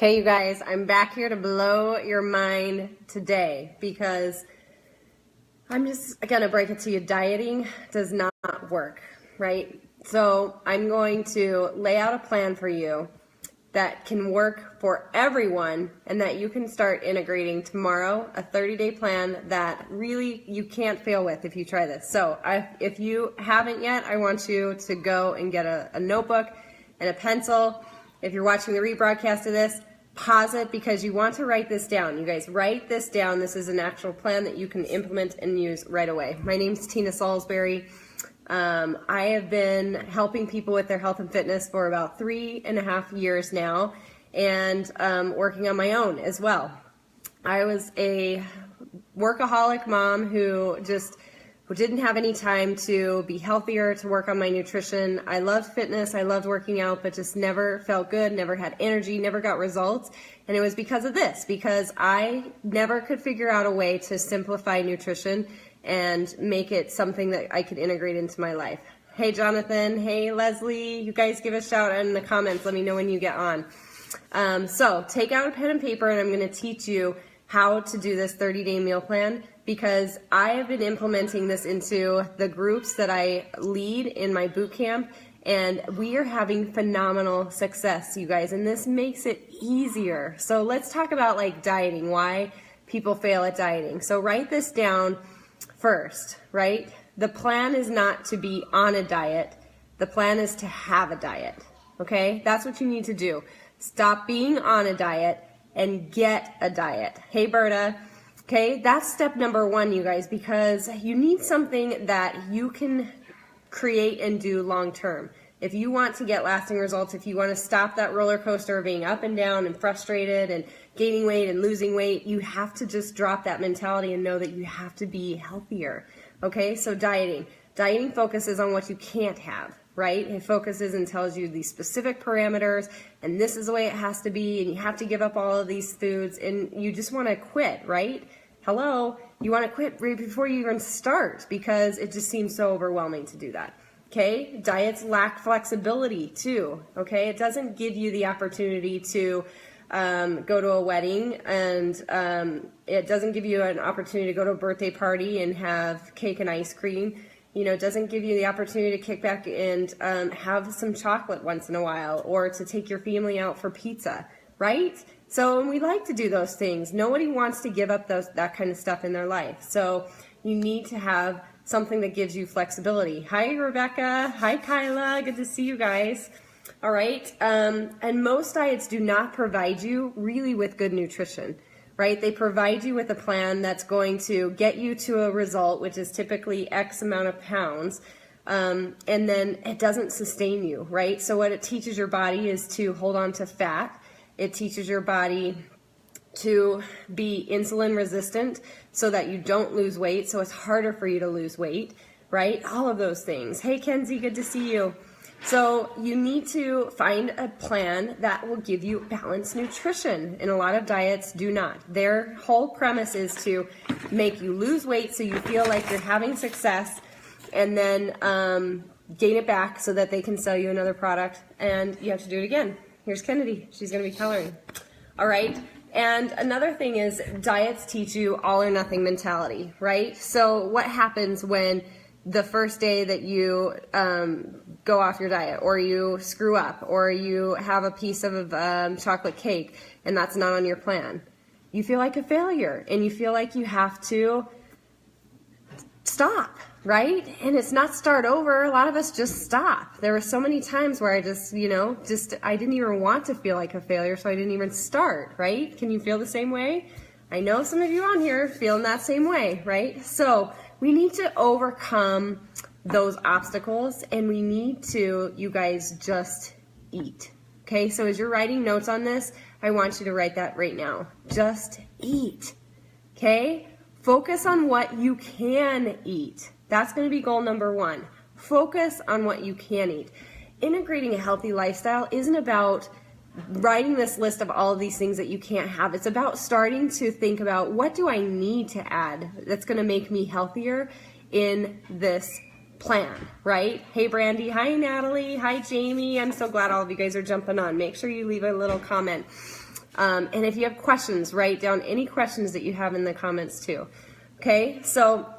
Okay, you guys, I'm back here to blow your mind today because I'm just going to break it to you. Dieting does not work, right? So I'm going to lay out a plan for you that can work for everyone and that you can start integrating tomorrow, a 30-day plan that really you can't fail with if you try this. So if you haven't yet, I want you to go and get a notebook and a pencil. If you're watching the rebroadcast of this, pause it because you want to write this down. You guys, write this down. This is an actual plan that you can implement and use right away. My name's Tina Salisbury. I have been helping people with their health and fitness for about 3.5 years now, and working on my own as well. I was a workaholic mom who didn't have any time to be healthier, to work on my nutrition. I loved fitness, I loved working out, but just never felt good, never had energy, never got results. And it was because of this, because I never could figure out a way to simplify nutrition and make it something that I could integrate into my life. Hey Jonathan, hey Leslie, you guys give a shout out in the comments, let me know when you get on. So take out a pen and paper and I'm going to teach you how to do this 30-day meal plan, because I have been implementing this into the groups that I lead in my boot camp, and we are having phenomenal success, you guys, and this makes it easier. So let's talk about like dieting, why people fail at dieting. So write this down first, right? The plan is not to be on a diet. The plan is to have a diet, okay? That's what you need to do. Stop being on a diet and get a diet. Hey Berta, okay, that's step number one, you guys, because you need something that you can create and do long term. If you want to get lasting results, if you want to stop that roller coaster of being up and down and frustrated and gaining weight and losing weight, you have to just drop that mentality and know that you have to be healthier. Okay, so dieting focuses on what you can't have, right? It focuses and tells you these specific parameters, and this is the way it has to be, and you have to give up all of these foods, and you just want to quit, right? Hello, you want to quit right before you even start because it just seems so overwhelming to do that. Okay, diets lack flexibility too. Okay, it doesn't give you the opportunity to go to a wedding, and it doesn't give you an opportunity to go to a birthday party and have cake and ice cream. You know, it doesn't give you the opportunity to kick back and have some chocolate once in a while, or to take your family out for pizza, right? So we like to do those things. Nobody wants to give up that kind of stuff in their life. So you need to have something that gives you flexibility. Hi, Rebecca. Hi, Kyla. Good to see you guys. All right. And most diets do not provide you really with good nutrition, right? They provide you with a plan that's going to get you to a result, which is typically X amount of pounds, and then it doesn't sustain you, right? So what it teaches your body is to hold on to fat. It teaches your body to be insulin resistant so that you don't lose weight, so it's harder for you to lose weight, right? All of those things. Hey Kenzie, good to see you. So you need to find a plan that will give you balanced nutrition, and a lot of diets do not. Their whole premise is to make you lose weight so you feel like you're having success, and then gain it back so that they can sell you another product, and you have to do it again. Here's Kennedy. She's going to be coloring. All right. And another thing is diets teach you all or nothing mentality, right? So what happens when the first day that you go off your diet, or you screw up, or you have a piece of chocolate cake and that's not on your plan? You feel like a failure and you feel like you have to stop, right? And it's not start over. A lot of us just stop. There were so many times where I I didn't even want to feel like a failure, so I didn't even start, right? Can you feel the same way? I know some of you on here feeling that same way, right? So we need to overcome those obstacles, and we need to, you guys, just eat. Okay, so as you're writing notes on this, I want you to write that right now. Just eat. Okay? Focus on what you can eat. That's going to be goal number one. Focus on what you can eat. Integrating a healthy lifestyle isn't about writing this list of all of these things that you can't have. It's about starting to think about, what do I need to add that's going to make me healthier in this plan, right? Hey Brandy, hi Natalie, hi Jamie. I'm so glad all of you guys are jumping on. Make sure you leave a little comment. And if you have questions, write down any questions that you have in the comments too. Okay, so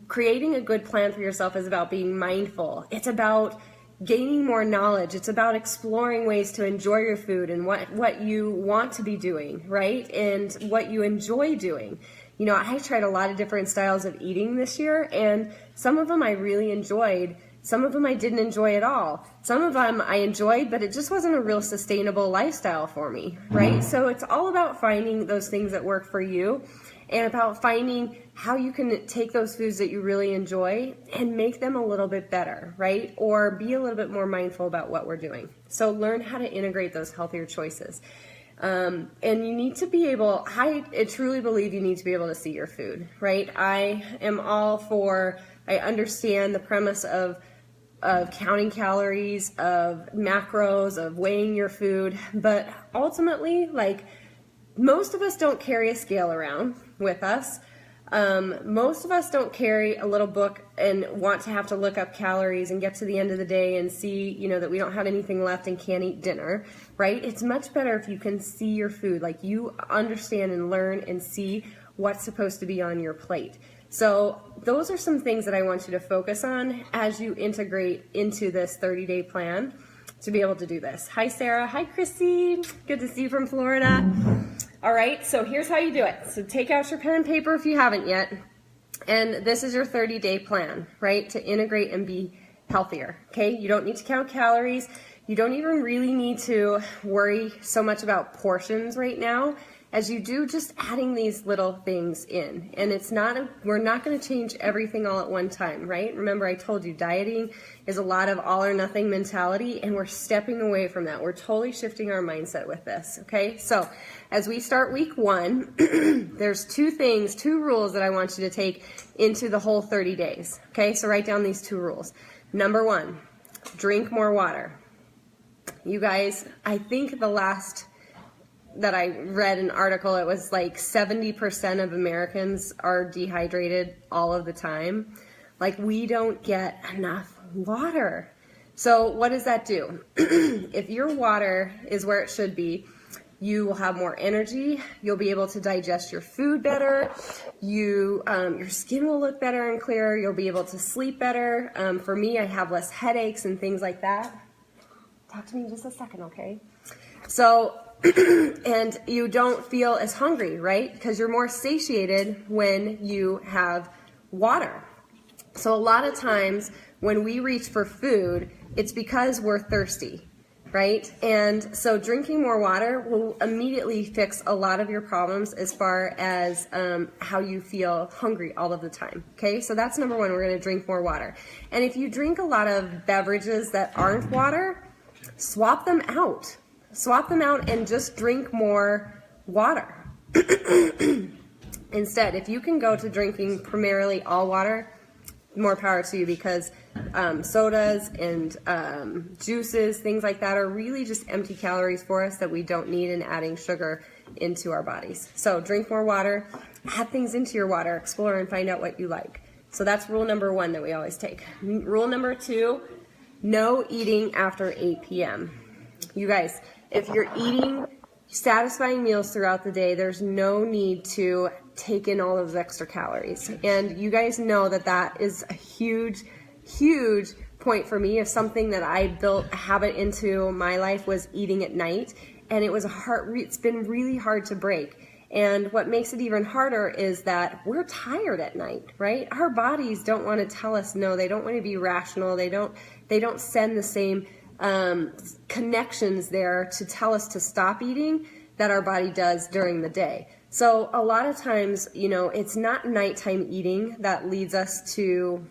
creating a good plan for yourself is about being mindful. It's about gaining more knowledge. It's about exploring ways to enjoy your food and what you want to be doing, right? And what you enjoy doing. You know, I tried a lot of different styles of eating this year, and some of them I really enjoyed. Some of them I didn't enjoy at all. Some of them I enjoyed, but it just wasn't a real sustainable lifestyle for me, right? So it's all about finding those things that work for you, and about finding how you can take those foods that you really enjoy and make them a little bit better, right? Or be a little bit more mindful about what we're doing. So learn how to integrate those healthier choices. And you need to be able, I truly believe you need to be able to see your food, right? I am all for, I understand the premise of counting calories, of macros, of weighing your food, but ultimately, like, most of us don't carry a scale around with us. Most of us don't carry a little book and want to have to look up calories and get to the end of the day and see, you know, that we don't have anything left and can't eat dinner, right? It's much better if you can see your food, like you understand and learn and see what's supposed to be on your plate. So those are some things that I want you to focus on as you integrate into this 30-day plan to be able to do this. Hi, Sarah. Hi, Chrissy. Good to see you from Florida. All right, so here's how you do it. So take out your pen and paper if you haven't yet. And this is your 30-day plan, right, to integrate and be healthier, okay? You don't need to count calories. You don't even really need to worry so much about portions right now as you do just adding these little things in. And it's not, we're not going to change everything all at one time, right? Remember, I told you dieting is a lot of all or nothing mentality, and we're stepping away from that. We're totally shifting our mindset with this, okay? So as we start week 1, there's two rules that I want you to take into the whole 30 days, okay? So write down these 2 rules. Number 1, drink more water. You guys, I think the last that I read an article, it was like 70% of Americans are dehydrated all of the time. Like, we don't get enough water. So what does that do? If your water is where it should be, you will have more energy. You'll be able to digest your food better. Your skin will look better and clearer. You'll be able to sleep better. For me, I have less headaches and things like that. Talk to me in just a second, okay? So, and you don't feel as hungry, right? Because you're more satiated when you have water. So a lot of times when we reach for food, it's because we're thirsty, right? And so drinking more water will immediately fix a lot of your problems as far as how you feel hungry all of the time, okay? So that's number 1, we're gonna drink more water. And if you drink a lot of beverages that aren't water, swap them out. Swap them out and just drink more water. Instead, if you can go to drinking primarily all water, more power to you, because sodas and juices, things like that, are really just empty calories for us that we don't need, and adding sugar into our bodies. So drink more water, add things into your water, explore and find out what you like. So that's rule number 1 that we always take. Rule number 2, no eating after 8 p.m. You guys, if you're eating satisfying meals throughout the day, there's no need to take in all those extra calories. And you guys know that that is a huge, huge point for me. Of something that I built a habit into my life was eating at night. And it's been really hard to break. And what makes it even harder is that we're tired at night, right? Our bodies don't want to tell us no. They don't want to be rational. They don't send the same connections there to tell us to stop eating that our body does during the day. So a lot of times, you know, it's not nighttime eating that leads us to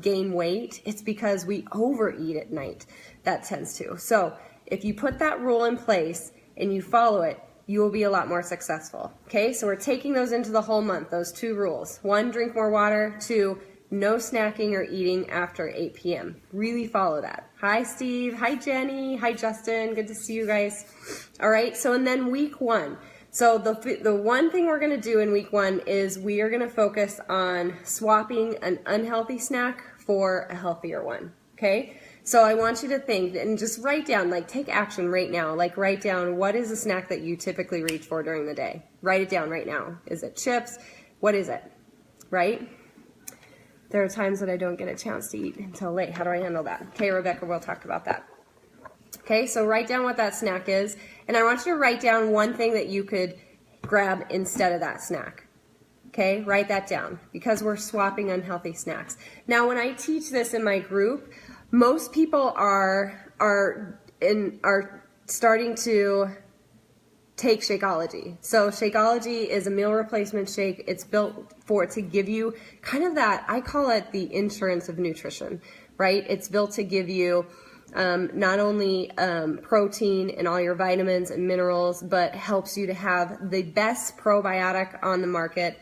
gain weight. It's because we overeat at night that tends to. So if you put that rule in place and you follow it, you will be a lot more successful. Okay, so we're taking those into the whole month, those 2 rules. 1, drink more water. 2, no snacking or eating after 8 p.m. Really follow that. Hi, Steve. Hi, Jenny. Hi, Justin. Good to see you guys. All right, so and then week 1. So the one thing we're going to do in week 1 is we are going to focus on swapping an unhealthy snack for a healthier one. Okay, So I want you to think and just write down, like take action right now. Like write down, what is a snack that you typically reach for during the day? Write it down right now. Is it chips? What is it? Right? There are times that I don't get a chance to eat until late. How do I handle that? Okay, Rebecca, we'll talk about that. Okay, so write down what that snack is. And I want you to write down one thing that you could grab instead of that snack. Okay, write that down because we're swapping unhealthy snacks. Now, when I teach this in my group, most people are starting to take Shakeology. So Shakeology is a meal replacement shake. It's built to give you kind of that, I call it the insurance of nutrition, right? It's built to give you not only protein and all your vitamins and minerals, but helps you to have the best probiotic on the market,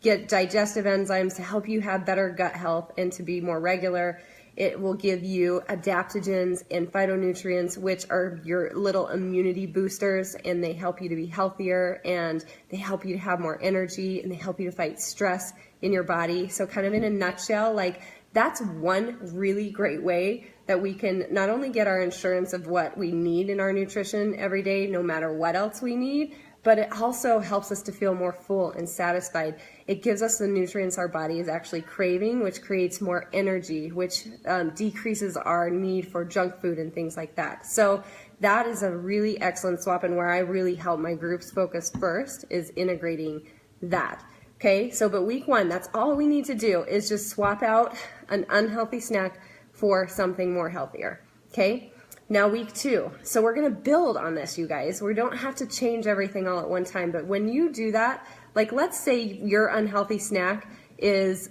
get digestive enzymes to help you have better gut health and to be more regular. It will give you adaptogens and phytonutrients, which are your little immunity boosters, and they help you to be healthier, and they help you to have more energy, and they help you to fight stress in your body. So kind of in a nutshell, like that's one really great way that we can not only get our insurance of what we need in our nutrition every day, no matter what else we need, but it also helps us to feel more full and satisfied. It gives us the nutrients our body is actually craving, which creates more energy, which decreases our need for junk food and things like that. So that is a really excellent swap, and where I really help my groups focus first is integrating that. Okay, so but week one, that's all we need to do is just swap out an unhealthy snack for something more healthier. Okay? Now week two, so we're gonna build on this, you guys. We don't have to change everything all at one time, but when you do that, like let's say your unhealthy snack is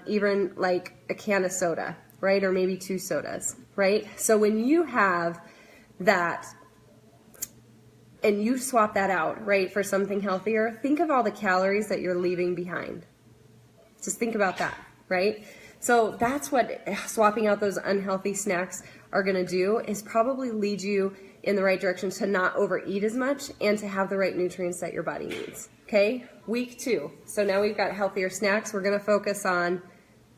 even like a can of soda, right? Or maybe 2 sodas, right? So when you have that and you swap that out, right, for something healthier, think of all the calories that you're leaving behind. Just think about that, right? So that's what swapping out those unhealthy snacks are going to do, is probably lead you in the right direction to not overeat as much and to have the right nutrients that your body needs. Okay, week two. So now we've got healthier snacks. We're going to focus on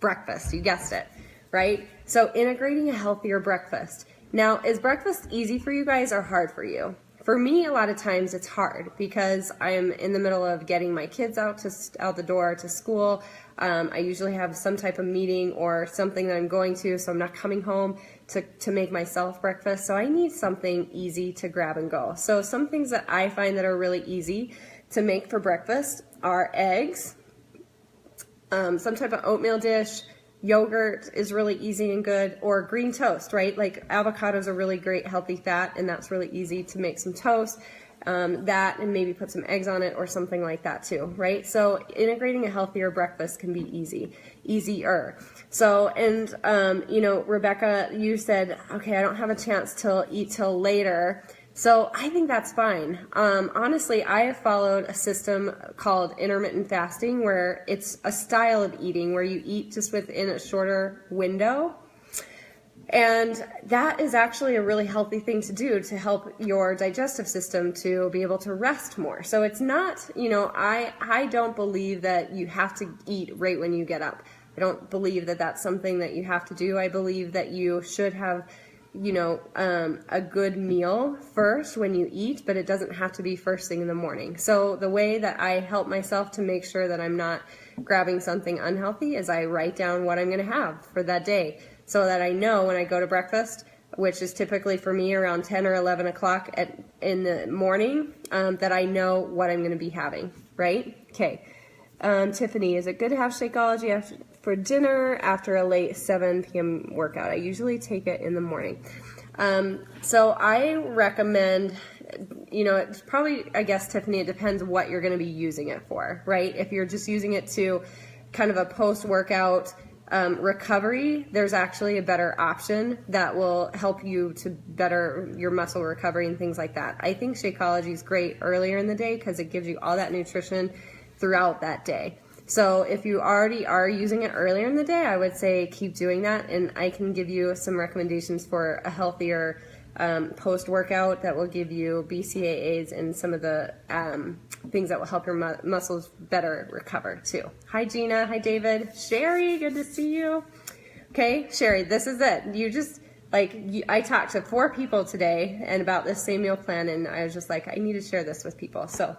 breakfast. You guessed it, right? So integrating a healthier breakfast. Now, is breakfast easy for you guys or hard for you? For me, a lot of times it's hard because I'm in the middle of getting my kids out the door to school. I usually have some type of meeting or something that I'm going to, so I'm not coming home to make myself breakfast. So I need something easy to grab and go. So some things that I find that are really easy to make for breakfast are eggs, some type of oatmeal dish. Yogurt is really easy and good, or green toast, right? Like avocados are really great healthy fat, and that's really easy to make some toast, that, and maybe put some eggs on it or something like that too, right? So integrating a healthier breakfast can be easier. So, and you know, Rebecca, you said, okay, I don't have a chance to eat till later. So I think that's fine. Honestly, I have followed a system called intermittent fasting, where it's a style of eating where you eat just within a shorter window. And that is actually a really healthy thing to do to help your digestive system to be able to rest more. So it's not, you know, I don't believe that you have to eat right when you get up. I don't believe that that's something that you have to do. I believe that you should have, you know, a good meal first when you eat, but it doesn't have to be first thing in the morning. So the way that I help myself to make sure that I'm not grabbing something unhealthy is I write down what I'm going to have for that day, so that I know when I go to breakfast, which is typically for me around 10 or 11 o'clock in the morning, that I know what I'm going to be having, right? Okay. Tiffany, is it good to have Shakeology for dinner after a late 7 p.m. workout? I usually take it in the morning. So I recommend, you know, it's probably, I guess, Tiffany, it depends what you're going to be using it for, right? If you're just using it to kind of a post-workout recovery, there's actually a better option that will help you to better your muscle recovery and things like that. I think Shakeology is great earlier in the day because it gives you all that nutrition throughout that day. So if you already are using it earlier in the day, I would say keep doing that, and I can give you some recommendations for a healthier post-workout that will give you BCAAs and some of the things that will help your muscles better recover too. Hi Gina, hi David, Sherry, good to see you. Okay, Sherry, this is it. You just like I talked to 4 people today and about this same meal plan, and I was just like, I need to share this with people. So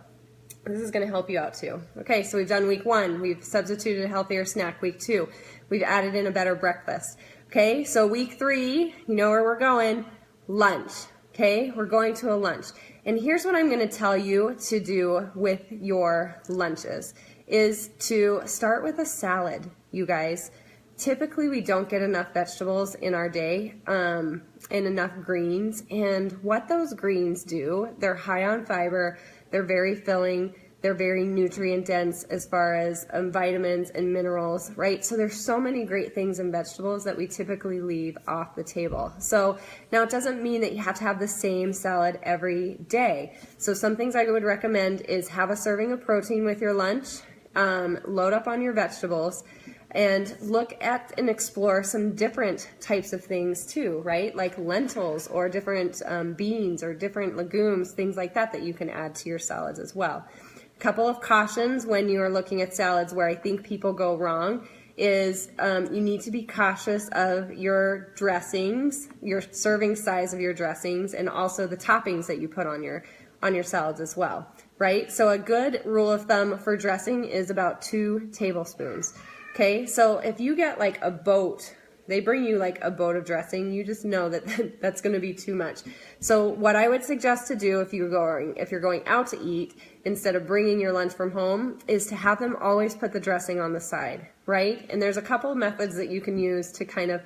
this is going to help you out too. Okay, so we've done week 1. We've substituted a healthier snack. Week 2, we've added in a better breakfast. Okay, so week 3, you know where we're going, lunch. Okay, we're going to a lunch. And here's what I'm going to tell you to do with your lunches, is to start with a salad, you guys. Typically, we don't get enough vegetables in our day and enough greens. And what those greens do, they're high on fiber, they're very filling, they're very nutrient dense as far as vitamins and minerals, right? So there's so many great things in vegetables that we typically leave off the table. So now it doesn't mean that you have to have the same salad every day. So some things I would recommend is have a serving of protein with your lunch, load up on your vegetables, and look at and explore some different types of things too, right? Like lentils or different beans or different legumes, things like that you can add to your salads as well. A couple of cautions when you are looking at salads where I think people go wrong is you need to be cautious of your dressings, your serving size of your dressings, and also the toppings that you put on your salads as well, right? So a good rule of thumb for dressing is about 2 tablespoons. Okay, so if you get like a boat, they bring you like a boat of dressing, you just know that that's going to be too much. So what I would suggest to do if you're going out to eat, instead of bringing your lunch from home, is to have them always put the dressing on the side, right? And there's a couple of methods that you can use to kind of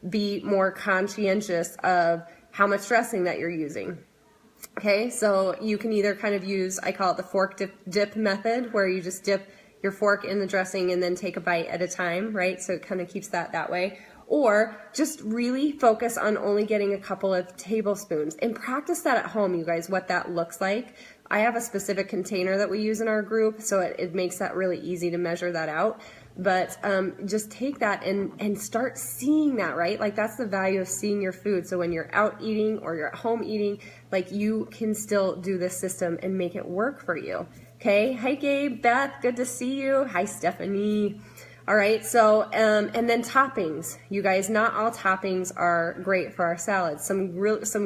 be more conscientious of how much dressing that you're using. Okay, so you can either kind of use, I call it the fork dip method, where you just dip your fork in the dressing and then take a bite at a time, right? So it kind of keeps that way. Or just really focus on only getting a couple of tablespoons and practice that at home, you guys, what that looks like. I have a specific container that we use in our group, so it makes that really easy to measure that out. But just take that and start seeing that, right? Like that's the value of seeing your food. So when you're out eating or you're at home eating, like you can still do this system and make it work for you. Okay, hi Gabe, Beth, good to see you. Hi Stephanie. All right, so and then toppings, you guys. Not all toppings are great for our salads. Some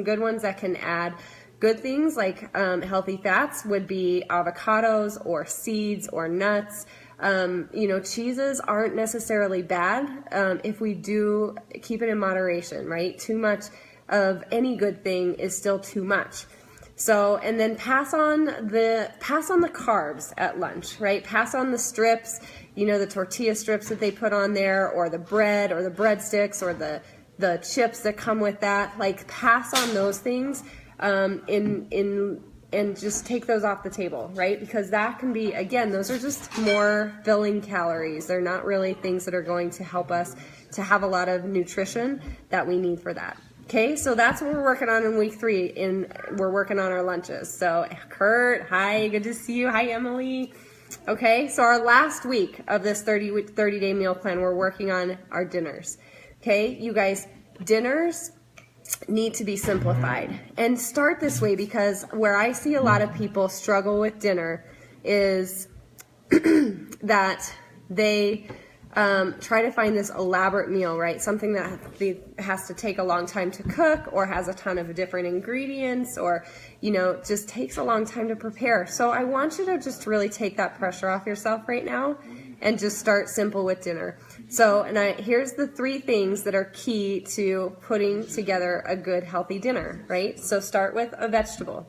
good ones that can add good things like healthy fats would be avocados or seeds or nuts. Cheeses aren't necessarily bad if we do keep it in moderation, right? Too much of any good thing is still too much. So, and then pass on the carbs at lunch, right? Pass on the strips, the tortilla strips that they put on there, or the bread, or the breadsticks, or the chips that come with that. Like, pass on those things, and just take those off the table, right? Because that can be, again, those are just more filling calories. They're not really things that are going to help us to have a lot of nutrition that we need for that. Okay, so that's what we're working on in week 3, and we're working on our lunches. So Kurt, hi, good to see you. Hi, Emily. Okay, so our last week of this 30-day meal plan, we're working on our dinners. Okay, you guys, dinners need to be simplified. And start this way, because where I see a lot of people struggle with dinner is that they try to find this elaborate meal, right? Something that has to take a long time to cook, or has a ton of different ingredients, or, just takes a long time to prepare. So I want you to just really take that pressure off yourself right now and just start simple with dinner. So, here's the 3 things that are key to putting together a good, healthy dinner, right? So start with a vegetable.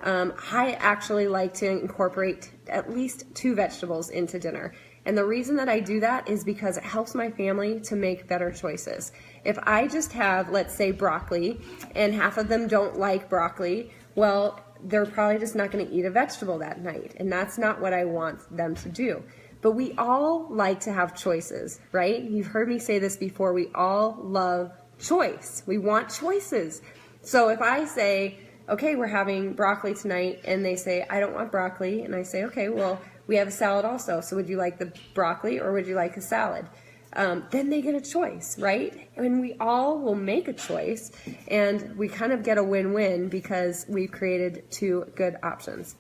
I actually like to incorporate at least 2 vegetables into dinner. And the reason that I do that is because it helps my family to make better choices. If I just have, let's say, broccoli, and half of them don't like broccoli, well, they're probably just not going to eat a vegetable that night. And that's not what I want them to do. But we all like to have choices, right? You've heard me say this before. We all love choice. We want choices. So if I say, okay, we're having broccoli tonight, and they say, I don't want broccoli, and I say, okay, well, we have a salad also, so would you like the broccoli or would you like a salad? Then they get a choice, right? And we all will make a choice, and we kind of get a win-win because we've created 2 good options.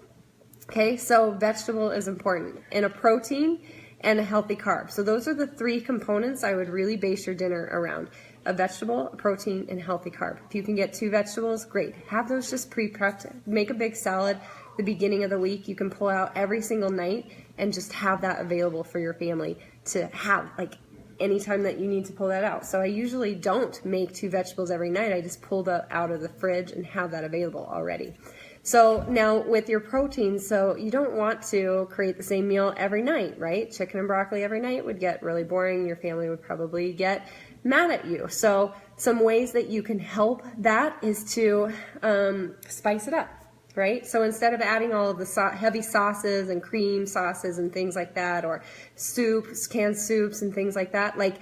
Okay, so vegetable is important, and a protein and a healthy carb. So those are the 3 components I would really base your dinner around. a vegetable, a protein, and a healthy carb. If you can get 2 vegetables, great. Have those just pre-prepped. Make a big salad the beginning of the week. You can pull out every single night and just have that available for your family to have, like, anytime that you need to pull that out. So I usually don't make 2 vegetables every night. I just pull that out of the fridge and have that available already. So now with your proteins, so you don't want to create the same meal every night, right? Chicken and broccoli every night would get really boring. Your family would probably get mad at you. So some ways that you can help that is to spice it up, right? So instead of adding all of the heavy sauces and cream sauces and things like that, or soups, canned soups and things like that, like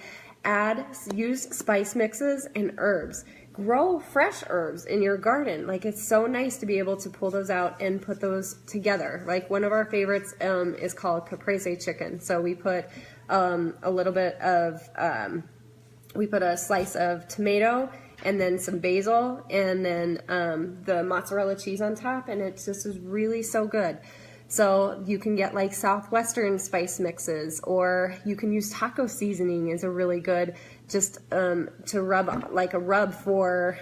use spice mixes and herbs. Grow fresh herbs in your garden. Like, it's so nice to be able to pull those out and put those together. Like, one of our favorites is called caprese chicken. So we put a little bit of, we put a slice of tomato and then some basil and then the mozzarella cheese on top, and it just is really so good. So you can get like Southwestern spice mixes, or you can use taco seasoning is a really good, just to rub, like a rub for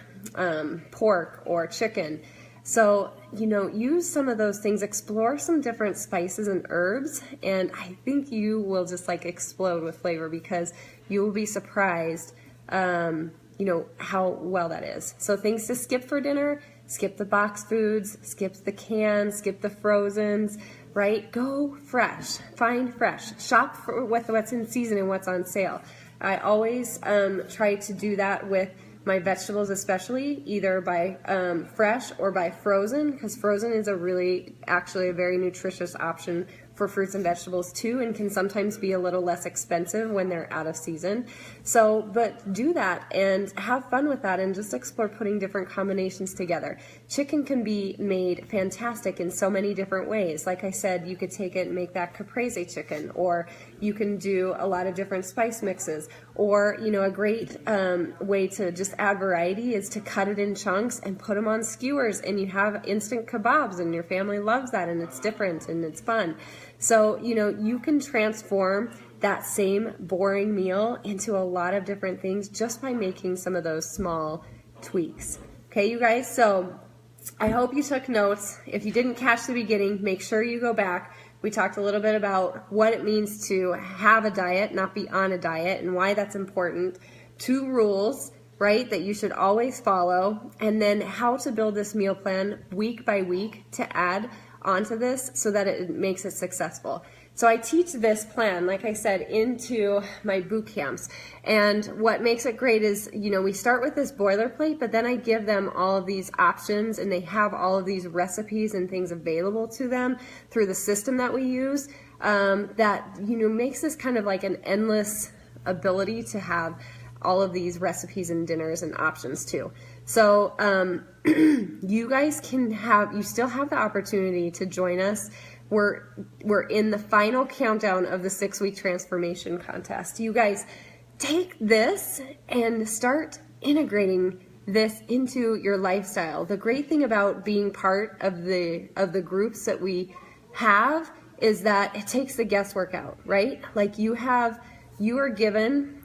pork or chicken. So, you know, use some of those things, explore some different spices and herbs, and I think you will just like explode with flavor, because you will be surprised, you know, how well that is. So things to skip for dinner: skip the box foods, skip the cans, skip the frozens, right? Go fresh, find fresh, shop for what's in season and what's on sale. I always try to do that with my vegetables, especially either by fresh or by frozen, because frozen is actually a very nutritious option for fruits and vegetables too, and can sometimes be a little less expensive when they're out of season. So, but do that and have fun with that, and just explore putting different combinations together. Chicken can be made fantastic in so many different ways. Like I said, you could take it and make that caprese chicken, or you can do a lot of different spice mixes, or, you know, a great way to just add variety is to cut it in chunks and put them on skewers, and you have instant kebabs, and your family loves that, and it's different and it's fun. So, you know, you can transform that same boring meal into a lot of different things just by making some of those small tweaks. Okay, you guys, so I hope you took notes. If you didn't catch the beginning, make sure you go back. We talked a little bit about what it means to have a diet, not be on a diet, and why that's important. 2 rules, right, that you should always follow, and then how to build this meal plan week by week to add onto this so that it makes it successful. So I teach this plan, like I said, into my boot camps. And what makes it great is, you know, we start with this boilerplate, but then I give them all of these options, and they have all of these recipes and things available to them through the system that we use, that, you know, makes this kind of like an endless ability to have all of these recipes and dinners and options too. So you guys you still have the opportunity to join us. We're in the final countdown of the 6-week transformation contest. You guys take this and start integrating this into your lifestyle. The great thing about being part of the groups that we have is that it takes the guesswork out, right? Like you are given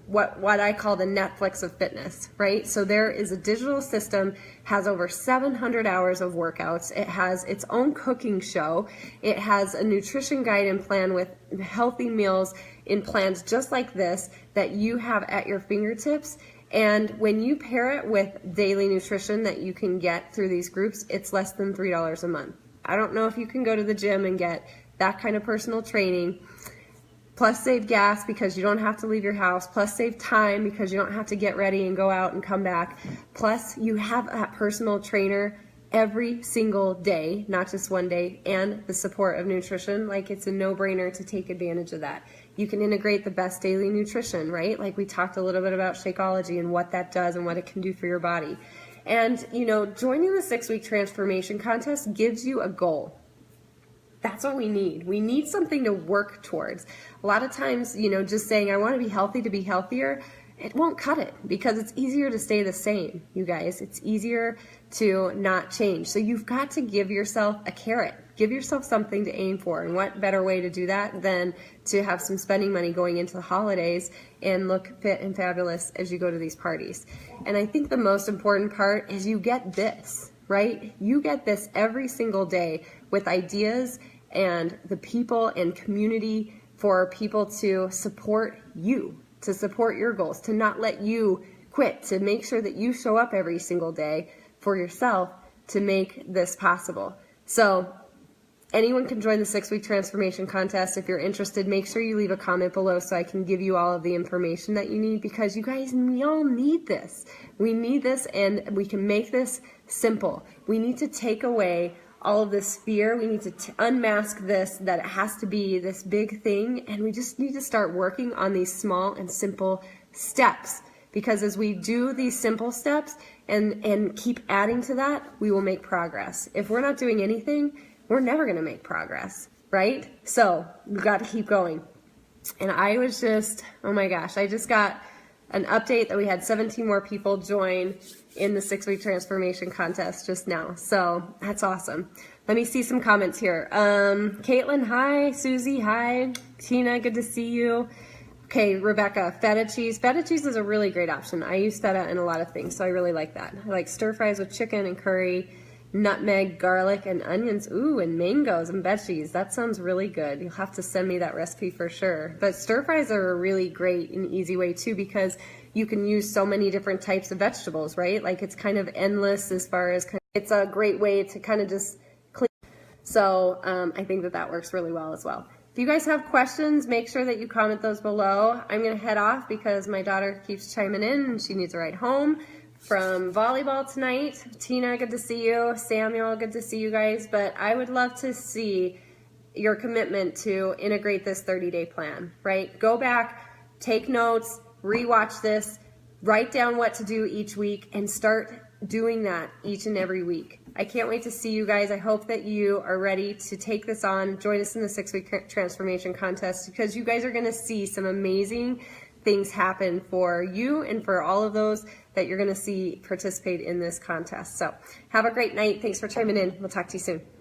what I call the Netflix of fitness, right? So there is a digital system, has over 700 hours of workouts. It has its own cooking show. It has a nutrition guide and plan with healthy meals in plans just like this that you have at your fingertips. And when you pair it with daily nutrition that you can get through these groups, it's less than $3 a month. I don't know if you can go to the gym and get that kind of personal training, plus save gas because you don't have to leave your house, plus save time because you don't have to get ready and go out and come back, plus you have a personal trainer every single day, not just one day, and the support of nutrition. Like, it's a no-brainer to take advantage of that. You can integrate the best daily nutrition, right? Like we talked a little bit about Shakeology and what that does and what it can do for your body. And, you know, joining the 6-week transformation contest gives you a goal. That's what we need. We need something to work towards. A lot of times, you know, just saying, I want to be healthy to be healthier, it won't cut it, because it's easier to stay the same, you guys. It's easier to not change. So you've got to give yourself a carrot. Give yourself something to aim for. And what better way to do that than to have some spending money going into the holidays and look fit and fabulous as you go to these parties. And I think the most important part is you get this, right? You get this every single day with ideas and the people and community for people to support you, to support your goals, to not let you quit, to make sure that you show up every single day for yourself to make this possible. So anyone can join the 6-week transformation contest. If you're interested, make sure you leave a comment below so I can give you all of the information that you need, because you guys, we all need this. We need this, and we can make this simple. We need to take away all of this fear. We need to unmask this, that it has to be this big thing, and we just need to start working on these small and simple steps, because as we do these simple steps and keep adding to that, we will make progress. If we're not doing anything, we're never going to make progress, right? So we've got to keep going. And I was just, oh my gosh, I just got an update that we had 17 more people join in the 6-week transformation contest just now. So that's awesome. Let me see some comments here. Caitlin, hi. Susie, hi. Tina, good to see you. Okay, Rebecca, feta cheese. Feta cheese is a really great option. I use feta in a lot of things, so I really like that. I like stir fries with chicken and curry, nutmeg, garlic, and onions. Ooh, and mangoes and veggies. That sounds really good. You'll have to send me that recipe for sure. But stir fries are a really great and easy way too, because you can use so many different types of vegetables, right? Like, it's kind of endless as far as, it's a great way to kind of just clean. So I think that that works really well as well. If you guys have questions, make sure that you comment those below. I'm going to head off because my daughter keeps chiming in and she needs a ride home from volleyball tonight. Tina, good to see you. Samuel, good to see you guys. But I would love to see your commitment to integrate this 30-day plan, right? Go back, take notes, rewatch this, write down what to do each week, and start doing that each and every week. I can't wait to see you guys. I hope that you are ready to take this on. Join us in the 6-week transformation contest, because you guys are going to see some amazing things happen for you and for all of those that you're going to see participate in this contest. So have a great night. Thanks for chiming in. We'll talk to you soon.